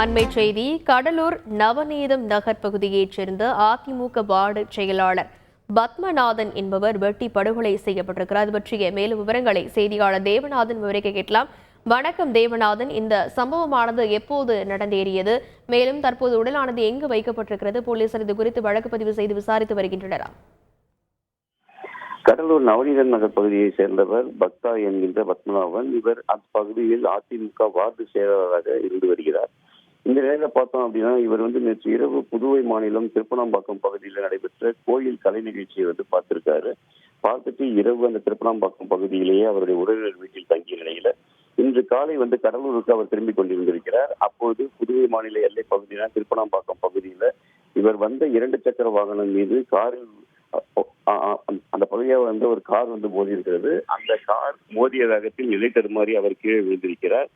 அண்மை செய்தி. கடலூர் நவநீதம் நகர் பகுதியைச் சேர்ந்த அதிமுக வார்டு செயலாளர் பத்மநாதன் என்பவர் வெட்டி படுகொலை செய்யப்பட்டிருக்கிறார். அது பற்றிய மேலும் விவரங்களை செய்தியாளர் தேவநாதன் விவரிக்க கேட்கலாம். வணக்கம் தேவநாதன், இந்த சம்பவமானது எப்போது நடந்தேறியது? மேலும் தற்போது உடலானது எங்கு வைக்கப்பட்டிருக்கிறது? போலீசார் இது குறித்து வழக்கு பதிவு செய்து விசாரித்து வருகின்றனர். கடலூர் நவநீதன் நகர் பகுதியை சேர்ந்தவர் பக்தா என்கின்ற பத்மநாபன். இவர் அப்பகுதியில் அதிமுக வார்டு செயலாளராக இருந்து வருகிறார். இந்த நிலையில பார்த்தோம் அப்படின்னா, இவர் நேற்று இரவு புதுவை மாநிலம் திருப்பனாம்பாக்கம் பகுதியில் நடைபெற்ற கோயில் கலை நிகழ்ச்சியை பார்த்திருக்காரு. பார்த்துட்டு இரவு அந்த திருப்பனாம்பாக்கம் பகுதியிலேயே அவருடைய உறவினர் வீட்டில் தங்கிய நிலையில இன்று காலை கடலூருக்கு அவர் திரும்பிக் கொண்டிருந்திருக்கிறார். அப்போது புதுவை மாநில எல்லை பகுதியான திருப்பனாம்பாக்கம் பகுதியில இவர் வந்த 2 சக்கர வாகனம் மீது காரில் அந்த பகுதியாக ஒரு கார் மோதி இருக்கிறது. அந்த கார் மோதிய வேகத்தில் நிலை தடுமாறி அவர் கீழே விழுந்திருக்கிறார்.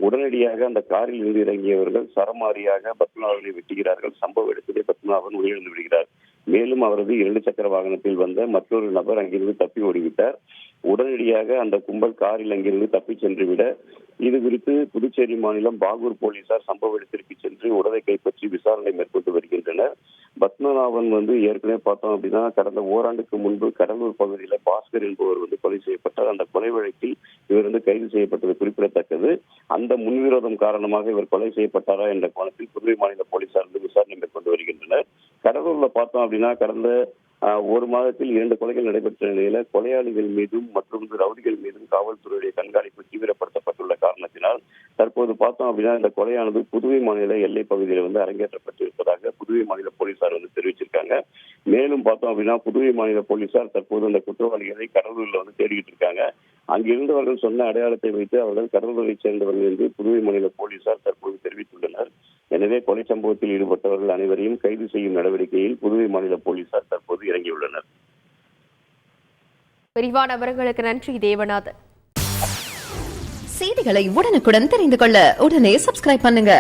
உடனடியாக அந்த காரில் இருந்து இறங்கியவர்கள் சரமாரியாக பத்மநாபனை வெட்டுகிறார்கள். சம்பவ இடத்திலே பத்மநாபன் உயிரிழந்து விடுகிறார். மேலும் அவரது 2 சக்கர வாகனத்தில் வந்த மற்றொரு நபர் அங்கிருந்து தப்பி ஓடிவிட்டார். உடனடியாக அந்த கும்பல் காரில் அங்கிருந்து தப்பி சென்று விட, இது குறித்து புதுச்சேரி மாநிலம் பாகூர் போலீசார் சம்பவ இடத்திற்கு சென்று உடலை கைப்பற்றி விசாரணை மேற்கொண்டு வருகின்றனர். பத்மநாபன் ஏற்கனவே பார்த்தோம் அப்படின்னா, கடந்த ஓராண்டுக்கு முன்பு கடலூர் பகுதியில பாஸ்கர் என்பவர் கொலை செய்யப்பட்டார். அந்த கொலை வழக்கில் இவர் கைது செய்யப்பட்டது குறிப்பிடத்தக்கது. அந்த முன்விரோதம் காரணமாக இவர் கொலை செய்யப்பட்டாரா என்ற கோணத்தில் புதுவை மாநில போலீசார் விசாரணை மேற்கொண்டு வருகின்றனர். கடலூர்ல பார்த்தோம் அப்படின்னா, கடந்த 1 மாதத்தில் 2 கொலைகள் நடைபெற்ற நிலையில கொலையாளிகள் மீதும் மற்றும் ரவுடிகள் மீதும் காவல்துறையுடைய கண்காணிப்பு தீவிரப்படுத்தப்பட்டுள்ள காரணத்தினால் தற்போது பார்த்தோம் அப்படின்னா, இந்த கொலையானது புதுவை மாநில எல்லை பகுதியில் அரங்கேற்றப்பட்டிருப்பதாக புதுவை மாநில போலீசார் தெரிவிச்சிருக்காங்க. மேலும் பார்த்தோம் அப்படின்னா, புதுவை மாநில போலீசார் தற்போது அந்த குற்றவாளிகளை கடலூர்ல தேடிட்டு இருக்காங்க. அங்கிருந்தவர்கள் சொன்ன அடையாளத்தை வைத்து அவர்கள் கடலூரை சேர்ந்தவர்கள் என்று புதுவை மாநில போலீசார் தற்போது தெரிவித்துள்ளனர். எனவே கொலை சம்பவத்தில் ஈடுபட்டவர்கள் அனைவரையும் கைது செய்யும் நடவடிக்கையில் புதுவை மாநில போலீசார் தற்போது இறங்கியுள்ளனர். விரிவான விவரங்களுக்கு நன்றி தேவநாதன். செய்திகளை உடனுக்குடன் தெரிந்து கொள்ள உடனே சப்ஸ்கிரைப் பண்ணுங்க.